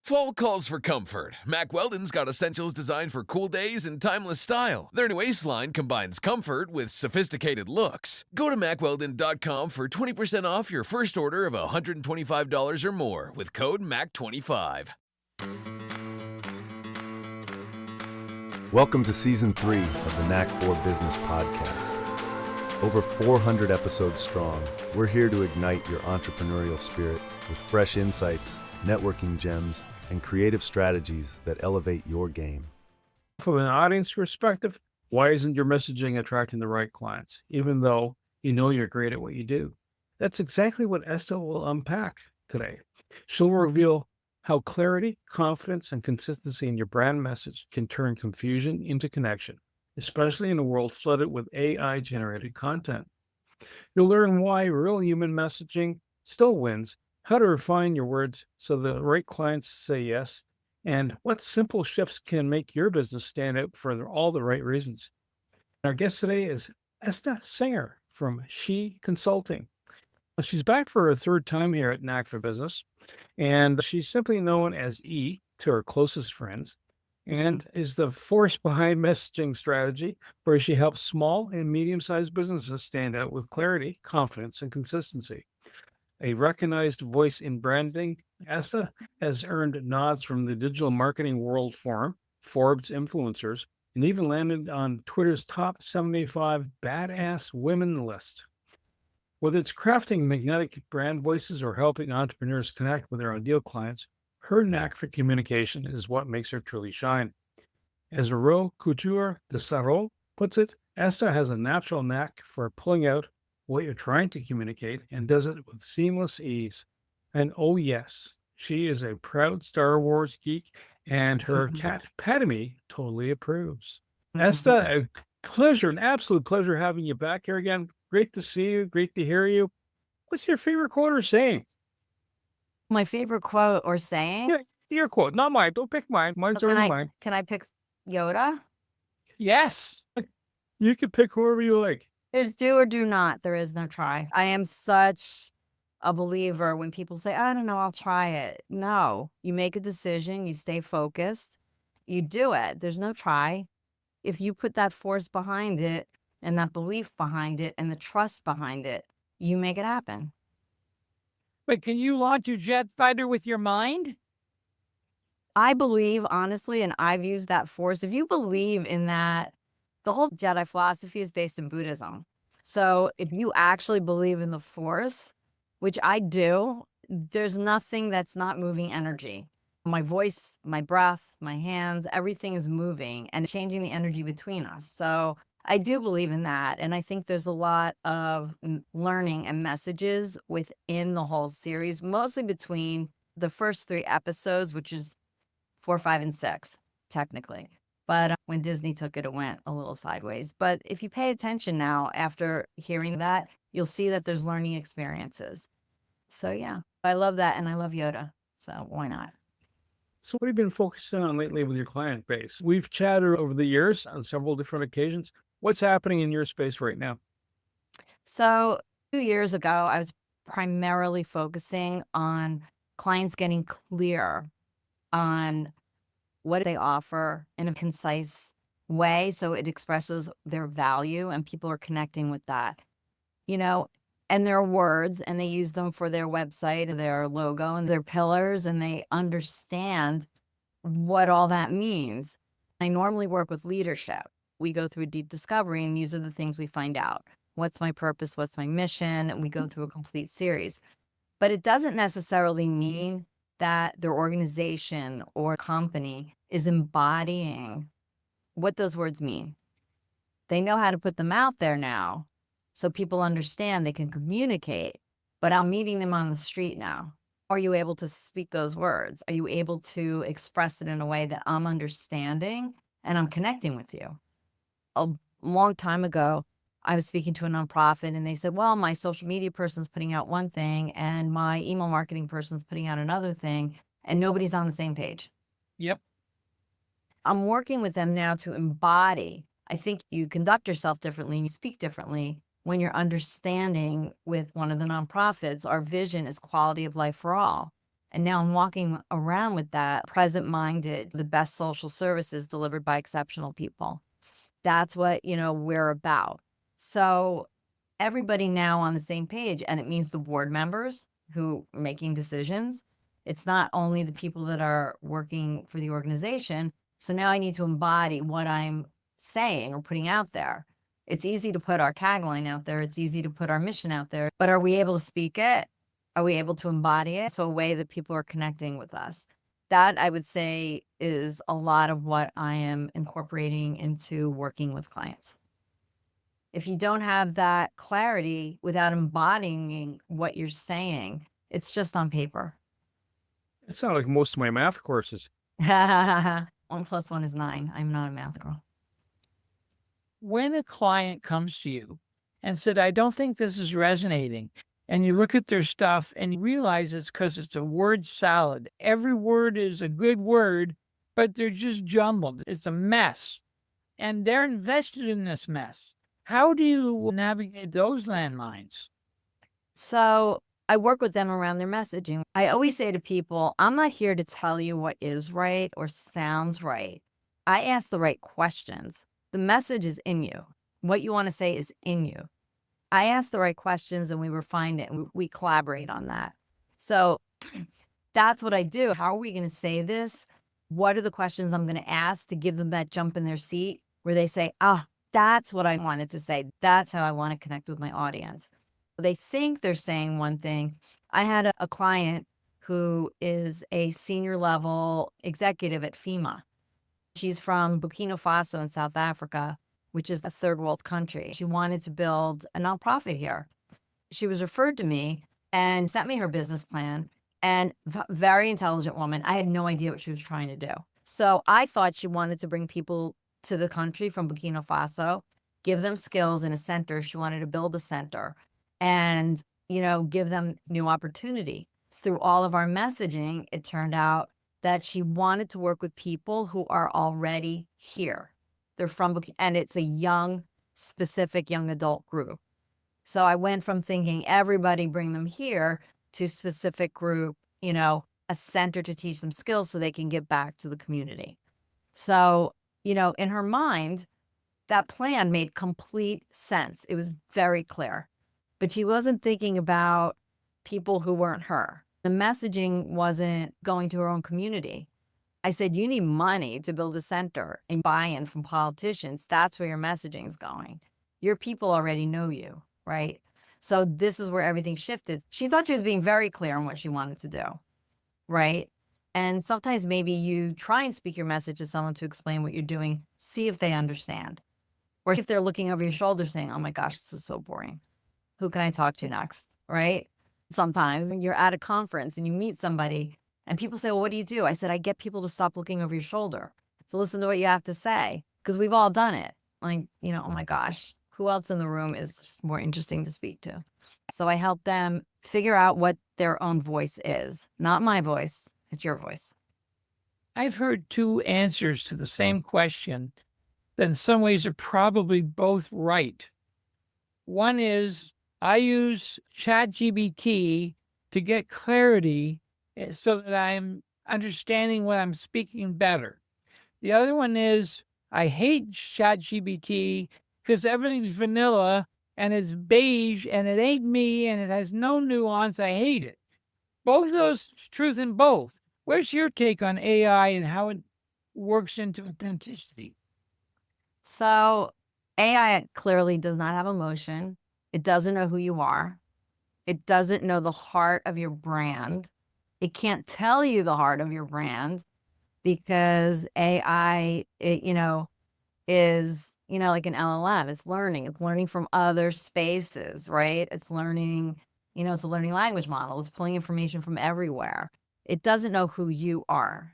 Fall calls for comfort. Mack Weldon's got essentials designed for cool days and timeless style. Their new Ace line combines comfort with sophisticated looks. Go to MackWeldon.com for 20% off your first order of $125 or more with code MAC25. Welcome to Season 3 of the Knack for Business podcast. Over 400 episodes strong, we're here to ignite your entrepreneurial spirit with fresh insights, networking gems, and creative strategies that elevate your game. From an audience perspective, why isn't your messaging attracting the right clients, even though you know you're great at what you do? That's exactly what Esta will unpack today. She'll reveal how clarity, confidence, and consistency in your brand message can turn confusion into connection, especially in a world flooded with AI-generated content. You'll learn why real human messaging still wins, how to refine your words so the right clients say yes, and what simple shifts can make your business stand out for all the right reasons. Our guest today is Esta Singer from She Consulting. She's back for her third time here at Knack for Business, and she's simply known as E to her closest friends, and is the force behind messaging strategy, where she helps small and medium-sized businesses stand out with clarity, confidence, and consistency. A recognized voice in branding, Esta has earned nods from the Digital Marketing World Forum, Forbes influencers, and even landed on Twitter's top 75 badass women list. Whether it's crafting magnetic brand voices or helping entrepreneurs connect with their ideal clients, her knack for communication is what makes her truly shine. As Rose Couture de Sarro puts it, Esta has a natural knack for pulling out what you're trying to communicate and does it with seamless ease. And oh yes, she is a proud Star Wars geek, and her cat Padme totally approves. Esta, a pleasure, an absolute pleasure having you back here again. Great to see you, great to hear you. What's your favorite quote or saying? My favorite quote or saying? Yeah, your quote, not mine. Don't pick mine. Mine's already mine. Can I pick Yoda? Yes. You can pick whoever you like. There's do or do not. There is no try. I am such a believer when people say, I don't know, I'll try it. No, you make a decision, you stay focused, you do it. There's no try. If you put that force behind it and that belief behind it and the trust behind it, you make it happen. But can you launch a jet fighter with your mind? I believe, honestly, and I've used that force. If you believe in that, the whole Jedi philosophy is based in Buddhism. So if you actually believe in the force, which I do, there's nothing that's not moving energy. My voice, my breath, my hands, everything is moving and changing the energy between us. So I do believe in that. And I think there's a lot of learning and messages within the whole series, mostly between the first 3 episodes, which is 4, 5, and 6, technically. But when Disney took it, it went a little sideways. But if you pay attention now, after hearing that, you'll see that there's learning experiences. So yeah, I love that. And I love Yoda. So why not? So what have you been focusing on lately with your client base? We've chatted over the years on several different occasions. What's happening in your space right now? So 2 years ago, I was primarily focusing on clients getting clear on what they offer in a concise way, so it expresses their value and people are connecting with that, and their words, and they use them for their website and their logo and their pillars, and they understand what all that means. I normally work with leadership. We go through a deep discovery, and these are the things we find out. What's my purpose? What's my mission? And we go through a complete series. But it doesn't necessarily mean that their organization or company is embodying what those words mean. They know how to put them out there now, so people understand they can communicate, but I'm meeting them on the street now. Are you able to speak those words? Are you able to express it in a way that I'm understanding and I'm connecting with you? A long time ago, I was speaking to a nonprofit and they said, well, my social media person's putting out one thing and my email marketing person's putting out another thing, and nobody's on the same page. Yep. I'm working with them now to embody. I think you conduct yourself differently and you speak differently when you're understanding with one of the nonprofits. Our vision is quality of life for all. And now I'm walking around with that present-minded, the best social services delivered by exceptional people. That's what, we're about. So everybody now on the same page, and it means the board members who are making decisions. It's not only the people that are working for the organization. So now I need to embody what I'm saying or putting out there. It's easy to put our tagline out there. It's easy to put our mission out there, but are we able to speak it? Are we able to embody it? So a way that people are connecting with us. That I would say is a lot of what I am incorporating into working with clients. If you don't have that clarity without embodying what you're saying, it's just on paper. It sounds like most of my math courses. 1 + 1 is 9. I'm not a math girl. When a client comes to you and said, I don't think this is resonating, and you look at their stuff and you realize it's because it's a word salad. Every word is a good word, but they're just jumbled. It's a mess. And they're invested in this mess. How do you navigate those landmines? So I work with them around their messaging. I always say to people, I'm not here to tell you what is right or sounds right. I ask the right questions. The message is in you. What you want to say is in you. I ask the right questions and we refine it and we collaborate on that. So that's what I do. How are we going to say this? What are the questions I'm going to ask to give them that jump in their seat where they say, that's what I wanted to say. That's how I want to connect with my audience. They think they're saying one thing. I had a client who is a senior level executive at FEMA. She's from Burkina Faso in South Africa, which is a third world country. She wanted to build a nonprofit here. She was referred to me and sent me her business plan, and very intelligent woman. I had no idea what she was trying to do. So I thought she wanted to bring people to the country from Burkina Faso, give them skills in a center. She wanted to build a center and, give them new opportunity. Through all of our messaging, it turned out that she wanted to work with people who are already here. They're from, and it's a young, specific young adult group. So I went from thinking everybody bring them here to specific group, a center to teach them skills so they can get back to the community. So, in her mind, that plan made complete sense. It was very clear, but she wasn't thinking about people who weren't her. The messaging wasn't going to her own community. I said, you need money to build a center and buy-in from politicians. That's where your messaging is going. Your people already know you, right? So this is where everything shifted. She thought she was being very clear on what she wanted to do, right? And sometimes maybe you try and speak your message to someone to explain what you're doing, see if they understand. Or if they're looking over your shoulder saying, oh my gosh, this is so boring. Who can I talk to next, right? Sometimes you're at a conference and you meet somebody and people say, well, what do you do? I said, I get people to stop looking over your shoulder, to listen to what you have to say, because we've all done it. Like, oh my gosh, who else in the room is just more interesting to speak to? So I help them figure out what their own voice is. Not my voice, it's your voice. I've heard two answers to the same question that in some ways are probably both right. One is I use ChatGPT to get clarity so that I'm understanding what I'm speaking better. The other one is I hate ChatGPT because everything's vanilla and it's beige and it ain't me and it has no nuance. I hate it. Both of those, truth in both. Where's your take on AI and how it works into authenticity? So AI clearly does not have emotion. It doesn't know who you are. It doesn't know the heart of your brand. It can't tell you the heart of your brand because AI, is, like an LLM. It's learning from other spaces, right? It's learning, it's a learning language model. It's pulling information from everywhere. It doesn't know who you are.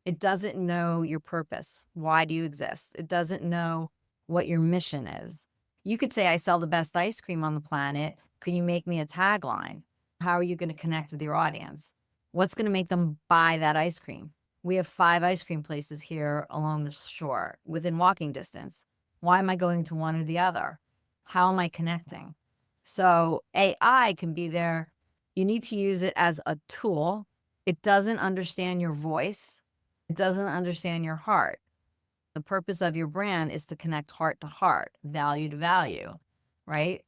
It doesn't know your purpose. Why do you exist? It doesn't know what your mission is. You could say, I sell the best ice cream on the planet. Can you make me a tagline? How are you going to connect with your audience? What's going to make them buy that ice cream? We have 5 ice cream places here along the shore within walking distance. Why am I going to one or the other? How am I connecting? So AI can be there. You need to use it as a tool It doesn't understand your voice. It doesn't understand your heart. The purpose of your brand is to connect heart to heart, value to value, right?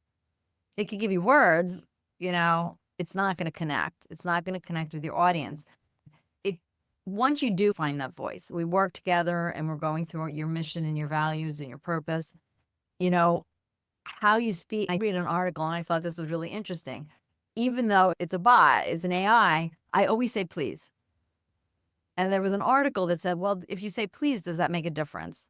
It could give you words, it's not going to connect. It's not going to connect with your audience. Once you do find that voice, we work together and we're going through your mission and your values and your purpose, how you speak. I read an article and I thought this was really interesting. Even though it's a bot, it's an AI, I always say please. And there was an article that said, well, if you say please, does that make a difference?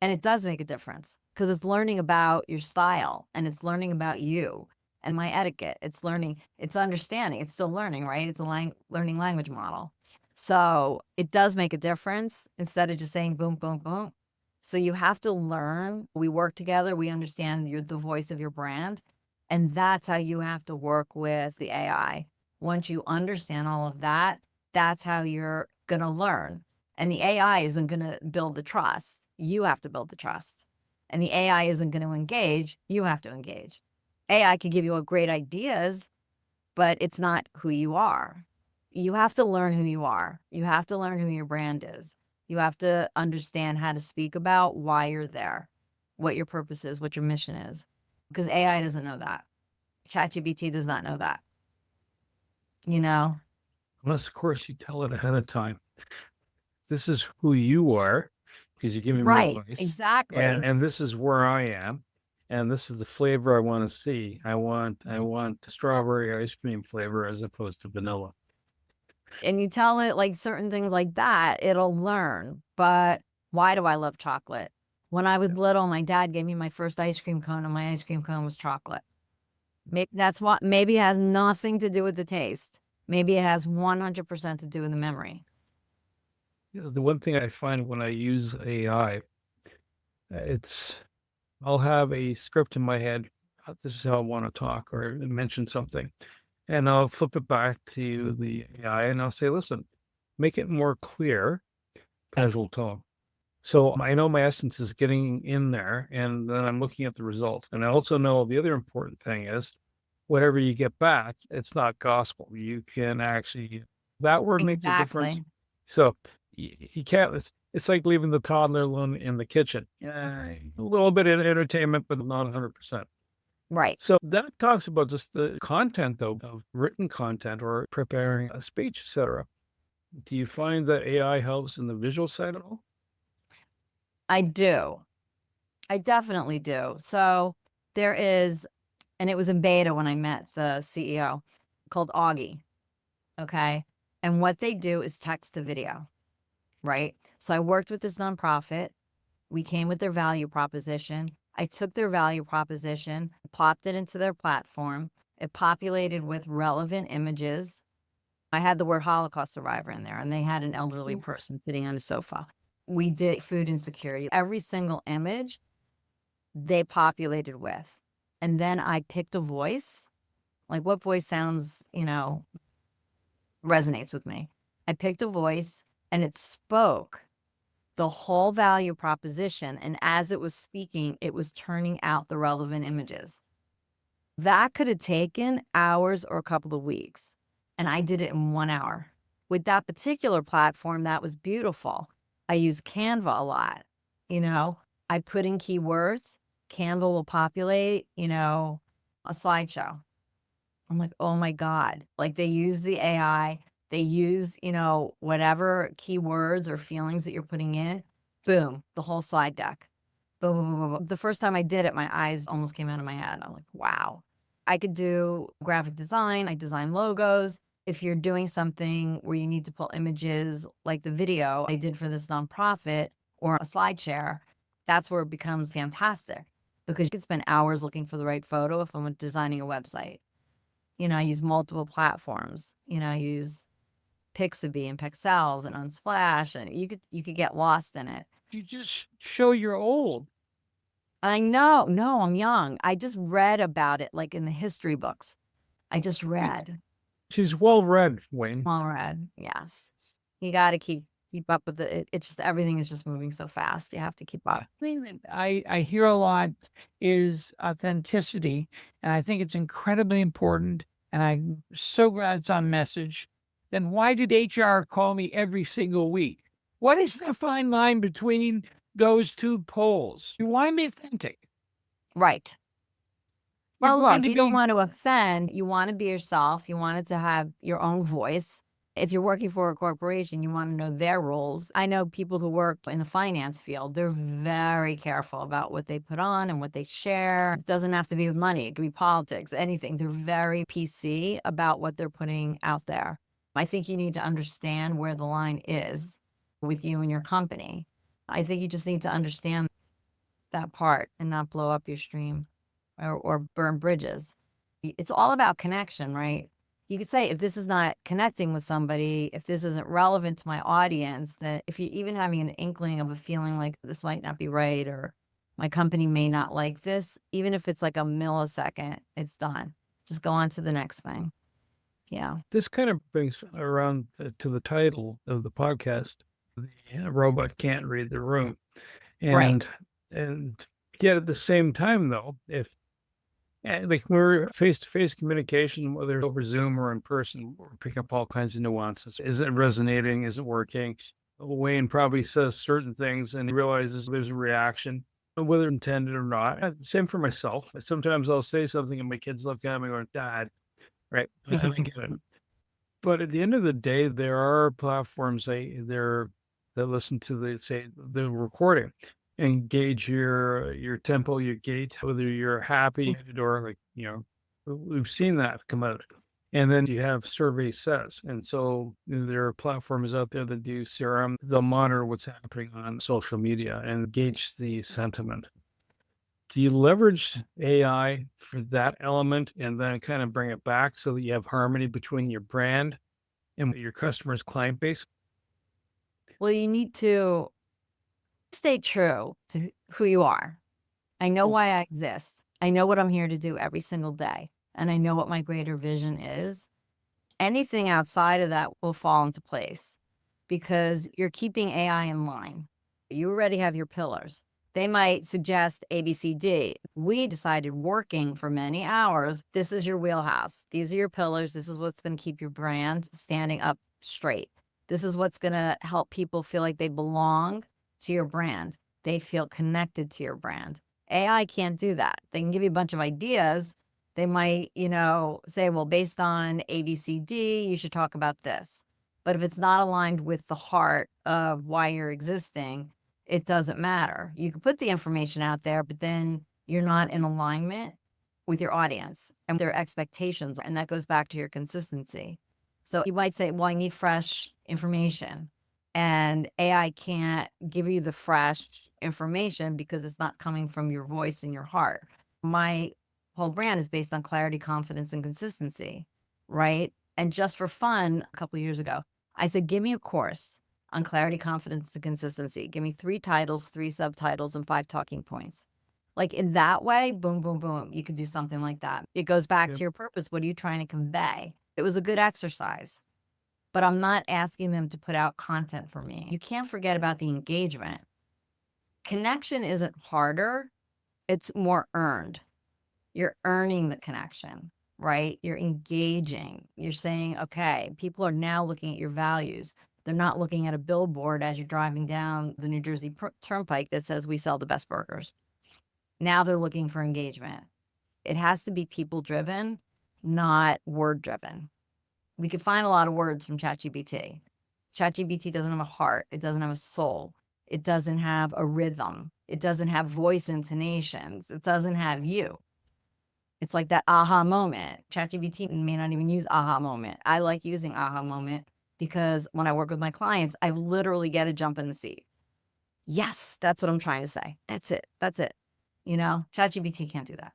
And it does make a difference because it's learning about your style and it's learning about you and my etiquette. It's learning, it's understanding, it's still learning, right? It's a learning language model. So it does make a difference instead of just saying boom, boom, boom. So you have to learn. We work together. We understand you're the voice of your brand. And that's how you have to work with the AI. Once you understand all of that, that's how you're going to learn. And the AI isn't going to build the trust. You have to build the trust. And the AI isn't going to engage. You have to engage. AI can give you great ideas, but it's not who you are. You have to learn who you are. You have to learn who your brand is. You have to understand how to speak about why you're there, what your purpose is, what your mission is. Because AI doesn't know that. ChatGPT does not know that. Unless, of course, you tell it ahead of time. This is who you are because you're giving me Right, advice. exactly. And this is where I am. And this is the flavor I want to see. I want strawberry ice cream flavor as opposed to vanilla. And you tell it like certain things like that, it'll learn. But why do I love chocolate? When I was little, my dad gave me my first ice cream cone and my ice cream cone was chocolate. Maybe that's what, maybe it has nothing to do with the taste. Maybe it has 100% to do with the memory. The one thing I find when I use AI, I'll have a script in my head. This is how I want to talk or mention something. And I'll flip it back to the AI and I'll say, listen, make it more clear, casual tone. So I know my essence is getting in there and then I'm looking at the result. And I also know the other important thing is whatever you get back, it's not gospel. You can actually, that word makes a difference. Exactly. So you can't, it's like leaving the toddler alone in the kitchen. A little bit of entertainment, but not 100%. Right. So that talks about just the content, though, of written content or preparing a speech, etc. Do you find that AI helps in the visual side at all? I do. I definitely do. So there is, and it was in beta when I met the CEO, called Augie. Okay. And what they do is text to video, right? So I worked with this nonprofit. We came with their value proposition. I took their value proposition, plopped it into their platform. It populated with relevant images. I had the word Holocaust survivor in there, and they had an elderly person sitting on a sofa. We did food insecurity. Every single image they populated with. And then I picked a voice, like what voice sounds, resonates with me. I picked a voice and it spoke the whole value proposition. And as it was speaking, it was turning out the relevant images. That could have taken hours or a couple of weeks. And I did it in 1 hour. With that particular platform, that was beautiful. I use Canva a lot. I put in keywords. Canva will populate, a slideshow. I'm like, oh my God. Like they use the AI. They use, whatever keywords or feelings that you're putting in. Boom, the whole slide deck. Boom, boom, boom, boom. The first time I did it, my eyes almost came out of my head. I'm like, wow. I could do graphic design. I design logos. If you're doing something where you need to pull images like the video I did for this nonprofit or a slide share, that's where it becomes fantastic because you can spend hours looking for the right photo if I'm designing a website. I use multiple platforms. I use Pixabay and Pexels and Unsplash, and you could get lost in it. You just show you're old. I know. No, I'm young. I just read about it like in the history books. I just read. She's well read, Wayne. Well read. Yes. You got to keep up with it. It's just everything is just moving so fast. You have to keep up. The thing that I hear a lot is authenticity. And I think it's incredibly important. And I'm so glad it's on message. then why did HR call me every single week? What is the fine line between those two poles? You want to be authentic. Right. You're Well, going look, to you don't be want to offend. You want to be yourself. You want it to have your own voice. If you're working for a corporation, you want to know their rules. I know people who work in the finance field, they're very careful about what they put on and what they share. It doesn't have to be money. It could be politics, anything. They're very PC about what they're putting out there. I think you need to understand where the line is with you and your company. I think you just need to understand that part and not blow up your stream or burn bridges. It's all about connection, right? You could say if this is not connecting with somebody, if this isn't relevant to my audience, that if you're even having an inkling of a feeling like this might not be right or my company may not like this, even if it's like a millisecond, it's done. Just go on to the next thing. Yeah. This kind of brings around to the title of the podcast. The robot can't read the room. Right. And yet at the same time, though, if like we're face-to-face communication, whether over Zoom or in person, we're picking up all kinds of nuances. Is it resonating? Is it working? Wayne probably says certain things and he realizes there's a reaction, whether intended or not. Same for myself. Sometimes I'll say something and my kids look at me going, Dad, right? I get it. But at the end of the day, there are platforms that listen to the recording and gauge your tempo, your gait, whether you're happy or like, we've seen that come out. And then you have survey says. And so there are platforms out there that do CRM. They'll monitor what's happening on social media and gauge the sentiment. Do you leverage AI for that element and then kind of bring it back so that you have harmony between your brand and your customer's client base? Well, you need to stay true to who you are. I know why I exist. I know what I'm here to do every single day. And I know what my greater vision is. Anything outside of that will fall into place because you're keeping AI in line. You already have your pillars. They might suggest ABCD. We decided working for many hours. This is your wheelhouse. These are your pillars. This is what's going to keep your brand standing up straight. This is what's going to help people feel like they belong to your brand. They feel connected to your brand. AI can't do that. They can give you a bunch of ideas. They might, say, well, based on ABCD, you should talk about this. But if it's not aligned with the heart of why you're existing, it doesn't matter. You can put the information out there, but then you're not in alignment with your audience and their expectations. And that goes back to your consistency. So you might say, well, I need fresh information. And AI can't give you the fresh information because it's not coming from your voice and your heart. My whole brand is based on clarity, confidence, and consistency, right? And just for fun, a couple of years ago, I said, give me a course on clarity, confidence, and consistency. Give me 3 titles, 3 subtitles, and 5 talking points. Like in that way, boom, boom, boom, you could do something like that. It goes back to your purpose. What are you trying to convey? It was a good exercise, but I'm not asking them to put out content for me. You can't forget about the engagement. Connection isn't harder. It's more earned. You're earning the connection, right? You're engaging. You're saying, okay, people are now looking at your values. They're not looking at a billboard as you're driving down the New Jersey Turnpike that says we sell the best burgers. Now they're looking for engagement. It has to be people-driven, not word-driven. We could find a lot of words from ChatGPT. ChatGPT doesn't have a heart. It doesn't have a soul. It doesn't have a rhythm. It doesn't have voice intonations. It doesn't have you. It's like that aha moment. ChatGPT may not even use aha moment. I like using aha moment because when I work with my clients, I literally get a jump in the seat. Yes, that's what I'm trying to say. That's it. That's it. ChatGPT can't do that.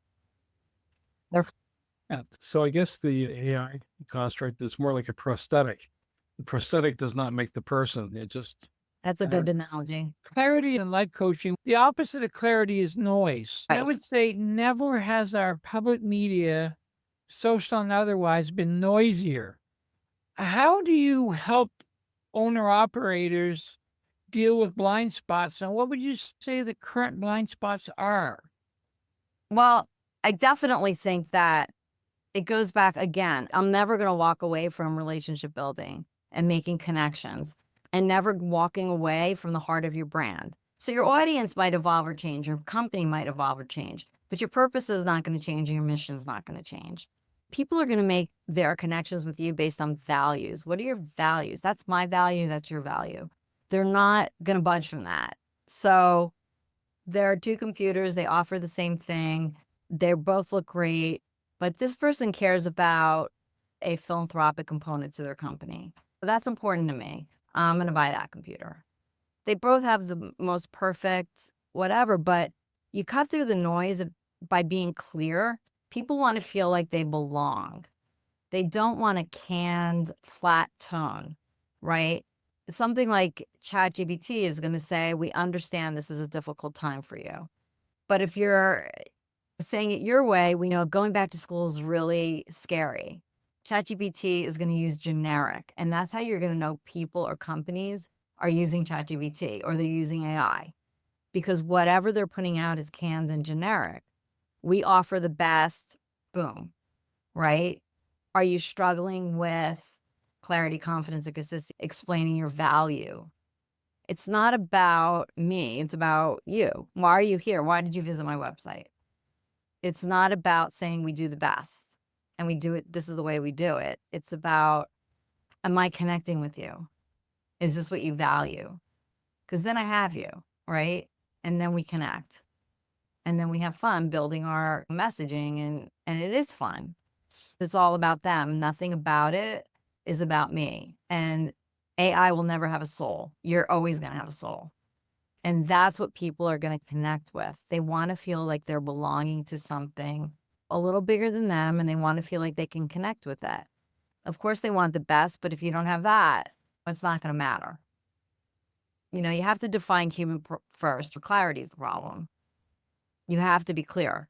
Yeah. So I guess the AI construct is more like a prosthetic. The prosthetic does not make the person. It just That's a good analogy. clarity in life coaching. The opposite of clarity is noise. I Right. would say never has our public media, social and otherwise, been noisier. How do you help owner operators deal with blind spots? And what would you say the current blind spots are? Well, I definitely think that it goes back again. I'm never going to walk away from relationship building and making connections and never walking away from the heart of your brand. So your audience might evolve or change, your company might evolve or change, but your purpose is not going to change and your mission is not going to change. People are going to make their connections with you based on values. What are your values? That's my value. That's your value. They're not going to budge from that. So there are two computers. They offer the same thing. They both look great, but this person cares about a philanthropic component to their company. That's important to me. I'm going to buy that computer. They both have the most perfect whatever, but you cut through the noise by being clear. People want to feel like they belong. They don't want a canned, flat tone, right? Something like ChatGPT is going to say, we understand this is a difficult time for you. But if you're saying it your way, we know going back to school is really scary. ChatGPT is going to use generic, and that's how you're going to know people or companies are using ChatGPT or they're using AI, because whatever they're putting out is canned and generic. We offer the best, boom, right? Are you struggling with clarity, confidence, and consistency, explaining your value? It's not about me. It's about you. Why are you here? Why did you visit my website? It's not about saying we do the best and we do it. This is the way we do it. It's about, am I connecting with you? Is this what you value? Because then I have you, right? And then we connect. And then we have fun building our messaging, and it is fun. It's all about them. Nothing about it is about me. And AI will never have a soul. You're always going to have a soul. And that's what people are going to connect with. They want to feel like they're belonging to something a little bigger than them, and they want to feel like they can connect with it. Of course, they want the best, but if you don't have that, it's not going to matter. You know, you have to define human first. Clarity is the problem. You have to be clear.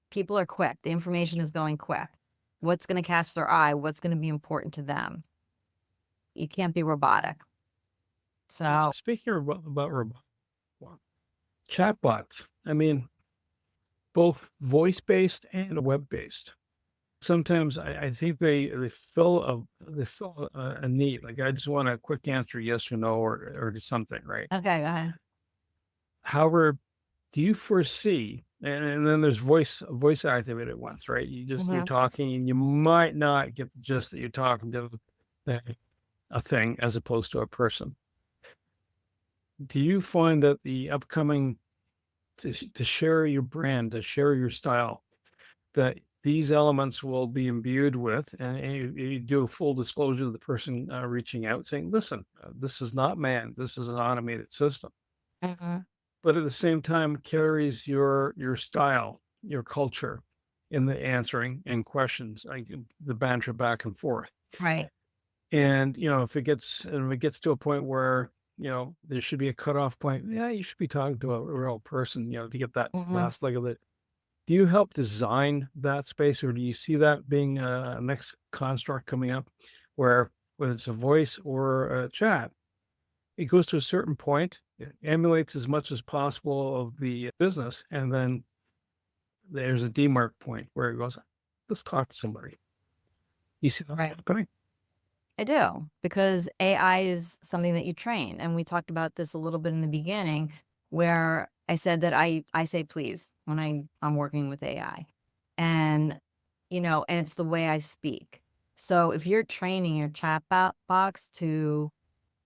People are quick. The information is going quick. What's going to catch their eye? What's going to be important to them? You can't be robotic. So Speaking about chatbots, I mean, both voice-based and web-based. Sometimes I think they fill a need. Like, I just want a quick answer, yes or no, or something, right? okay, go ahead. However, do you foresee, and then there's voice activated ones, right? You're talking and you might not get the gist that you're talking to a thing as opposed to a person. Do you find that the upcoming to share your brand, to share your style, that these elements will be imbued with, and you do a full disclosure to the person reaching out, saying, listen, this is not man, this is an automated system. But at the same time, carries your style, your culture in the answering and questions, like the banter back and forth. Right. And, if it gets to a point where, there should be a cutoff point, yeah, you should be talking to a real person, to get that last leg of it. Do you help design that space, or do you see that being a next construct coming up where, whether it's a voice or a chat, it goes to a certain point, it emulates as much as possible of the business, and then there's a demarc point where it goes, let's talk to somebody. You see that happening? I do, because AI is something that you train. And we talked about this a little bit in the beginning, where I said that I say please when I'm working with AI. And, and it's the way I speak. So if you're training your chat box to,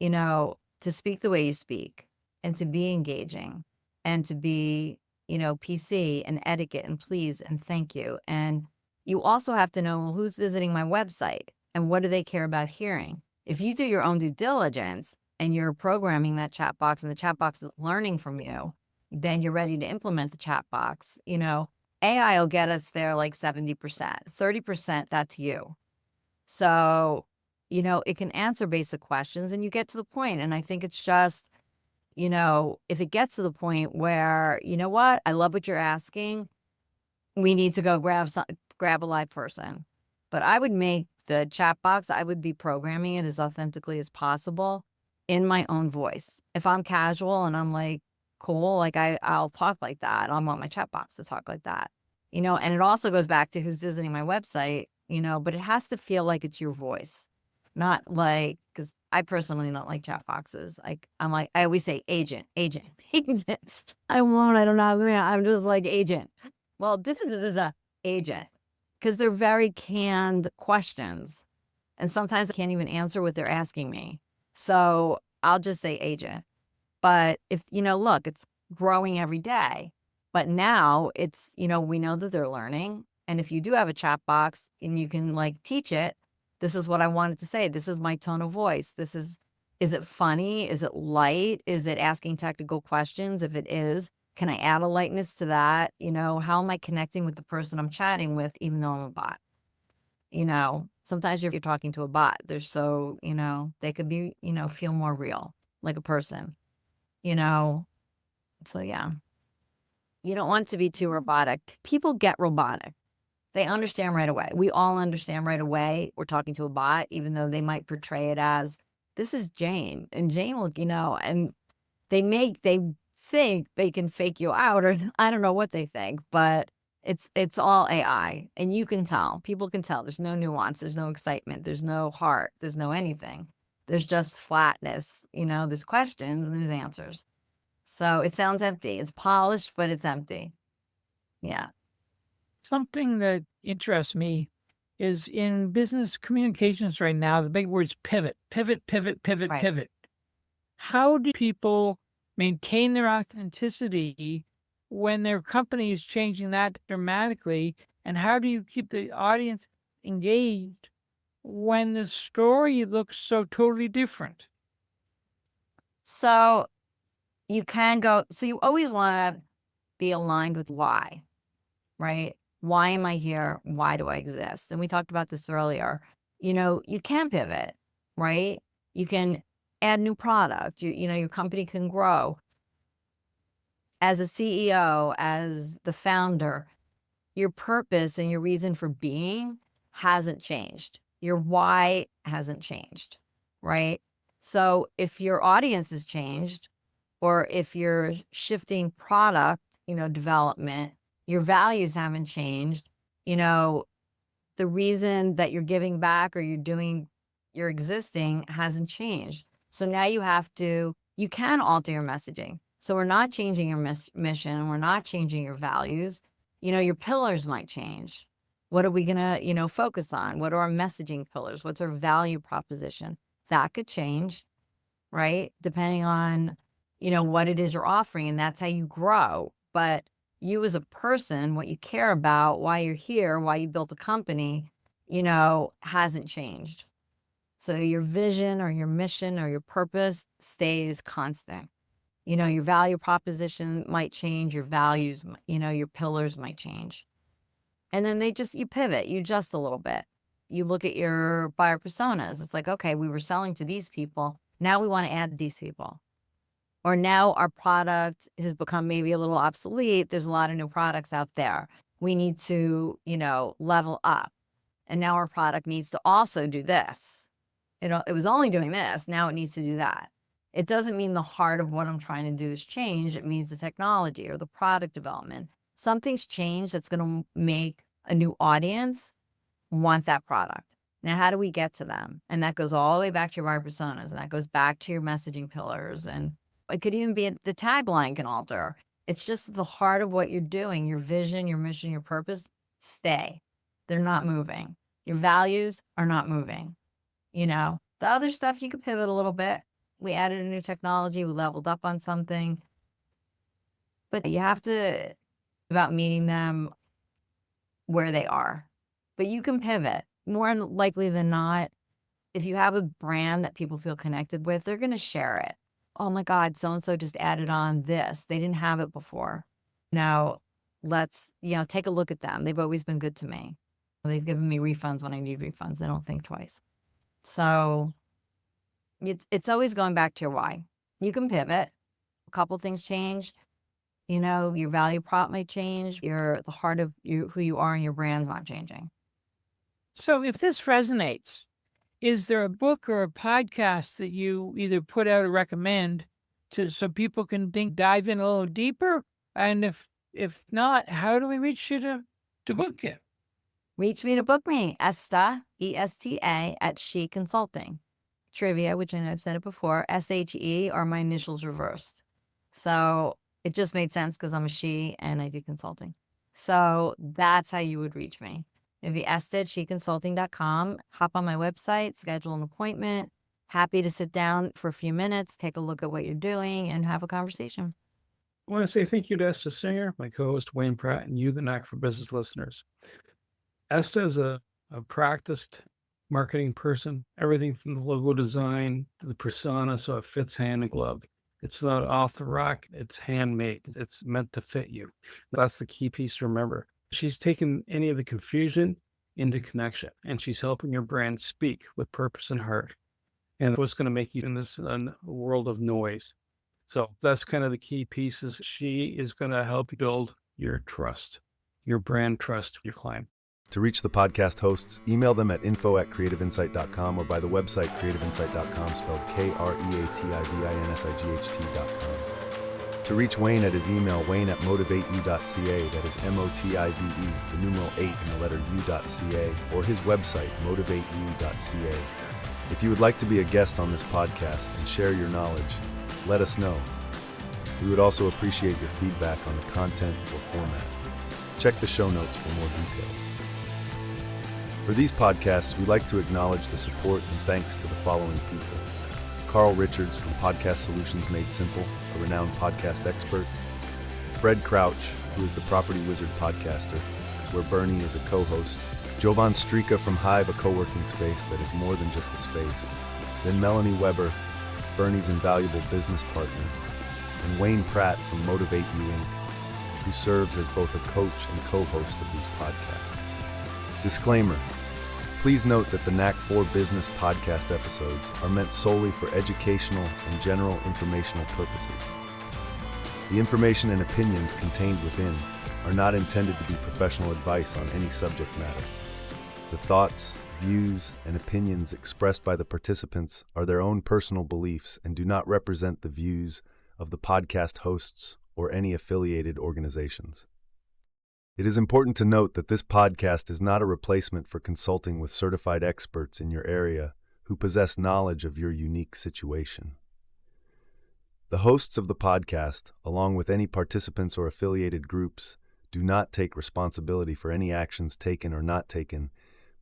to speak the way you speak and to be engaging and to be, PC and etiquette and please and thank you. And you also have to know who's visiting my website and what do they care about hearing. If you do your own due diligence and you're programming that chat box and the chat box is learning from you, then you're ready to implement the chat box. AI will get us there like 70%, 30%, that's you. So, it can answer basic questions and you get to the point. And I think it's just, if it gets to the point where, you know what, I love what you're asking, we need to go grab a live person. But I would make the chat box, I would be programming it as authentically as possible in my own voice. If I'm casual and I'm like, cool, like I'll talk like that. I want my chat box to talk like that. And it also goes back to who's visiting my website, but it has to feel like it's your voice, not like, because I personally don't like chat boxes. I always say agent, agent, agent. I don't know. I'm just like agent. Well, agent, because they're very canned questions. And sometimes I can't even answer what they're asking me. So I'll just say agent. But if, look, it's growing every day. But now it's, we know that they're learning. And if you do have a chat box and you can teach it, this is what I wanted to say. This is my tone of voice. Is it funny? Is it light? Is it asking technical questions? If it is, can I add a lightness to that? How am I connecting with the person I'm chatting with, even though I'm a bot? Sometimes you're talking to a bot. They're so, they could be, feel more real, like a person, So yeah, you don't want to be too robotic. People get robotic. They understand right away. We all understand right away we're talking to a bot, even though they might portray it as, this is Jane. And Jane will, and they think they can fake you out, or I don't know what they think, but it's all AI. And you can tell. People can tell. There's no nuance. There's no excitement. There's no heart. There's no anything. There's just flatness. There's questions and there's answers. So it sounds empty. It's polished, but it's empty. Yeah. Something that interests me is in business communications right now, the big word's pivot, pivot, pivot, pivot, Right. pivot. How do people maintain their authenticity when their company is changing that dramatically? And how do you keep the audience engaged when the story looks so totally different? So you always want to be aligned with why, right? Why am I here? Why do I exist? And we talked about this earlier. You can pivot, right? You can add new product. Your company can grow. As a CEO, as the founder, your purpose and your reason for being hasn't changed. Your why hasn't changed, right? So if your audience has changed, or if you're shifting product, development, your values haven't changed, the reason that you're giving back or you're existing hasn't changed. So now you can alter your messaging. So we're not changing your mission. We're not changing your values. Your pillars might change. What are we going to, focus on? What are our messaging pillars? What's our value proposition? That could change, right? Depending on, what it is you're offering, and that's how you grow. But you as a person, what you care about, why you're here, why you built a company, hasn't changed. So your vision or your mission or your purpose stays constant. Your value proposition might change, your values, your pillars might change. And then you pivot, you adjust a little bit. You look at your buyer personas. It's like, okay, we were selling to these people. Now we want to add these people. Or now our product has become maybe a little obsolete. There's a lot of new products out there. We need to, level up. And now our product needs to also do this. It was only doing this. Now it needs to do that. It doesn't mean the heart of what I'm trying to do is change. It means the technology or the product development. Something's changed that's going to make a new audience want that product. Now, how do we get to them? And that goes all the way back to your buyer personas, and that goes back to your messaging pillars. And it could even be the tagline can alter. It's just the heart of what you're doing, your vision, your mission, your purpose, stay. They're not moving. Your values are not moving. The other stuff, you could pivot a little bit. We added a new technology. We leveled up on something. But you have to about meeting them where they are. But you can pivot. More likely than not, if you have a brand that people feel connected with, they're going to share it. Oh my God, so-and-so just added on this. They didn't have it before. Now, let's, take a look at them. They've always been good to me. They've given me refunds when I need refunds. They don't think twice. So it's always going back to your why. You can pivot. A couple things change. Your value prop may change. The heart of who you are and your brand's not changing. So if this resonates, is there a book or a podcast that you either put out or recommend so people can dive in a little deeper? And if not, how do we reach you to to book you? Reach me to book me, Esta, ESTA, at She Consulting. Trivia, which I know I've said it before, SHE are my initials reversed. So it just made sense because I'm a she and I do consulting. So that's how you would reach me. It'd be Esta at sheconsulting.com. Hop on my website, schedule an appointment. Happy to sit down for a few minutes, take a look at what you're doing, and have a conversation. I want to say thank you to Esta Singer, my co-host Wayne Pratt, and you, the Knack for Business listeners. Esta is a practiced marketing person, everything from the logo design to the persona, so it fits hand in glove. It's not off the rack, it's handmade. It's meant to fit you. That's the key piece to remember. She's taken any of the confusion into connection, and she's helping your brand speak with purpose and heart. And what's going to make you in this world of noise. So that's kind of the key pieces. She is going to help you build your trust, your brand trust with your client. To reach the podcast hosts, email them at info@creativeinsight.com or by the website creativeinsight.com, spelled KREATIVINSIGHT.com. To reach Wayne at his email, wayne@motivate.u.ca, that is MOTIVE, the numeral 8 and the letter U.ca, or his website, motivateu.ca. If you would like to be a guest on this podcast and share your knowledge, let us know. We would also appreciate your feedback on the content or format. Check the show notes for more details. For these podcasts, we'd like to acknowledge the support and thanks to the following people. Carl Richards from Podcast Solutions Made Simple, a renowned podcast expert. Fred Crouch, who is the Property Wizard podcaster, where Bernie is a co-host. Jovan Strika from Hive, a co-working space that is more than just a space. Then Melanie Weber, Bernie's invaluable business partner. And Wayne Pratt from Motivate You Inc., who serves as both a coach and co-host of these podcasts. Disclaimer. Please note that the Knack for Business podcast episodes are meant solely for educational and general informational purposes. The information and opinions contained within are not intended to be professional advice on any subject matter. The thoughts, views, and opinions expressed by the participants are their own personal beliefs and do not represent the views of the podcast hosts or any affiliated organizations. It is important to note that this podcast is not a replacement for consulting with certified experts in your area who possess knowledge of your unique situation. The hosts of the podcast, along with any participants or affiliated groups, do not take responsibility for any actions taken or not taken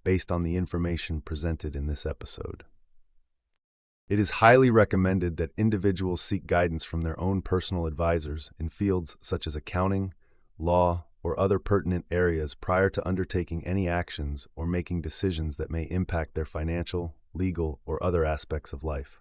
based on the information presented in this episode. It is highly recommended that individuals seek guidance from their own personal advisors in fields such as accounting, law, or other pertinent areas prior to undertaking any actions or making decisions that may impact their financial, legal, or other aspects of life.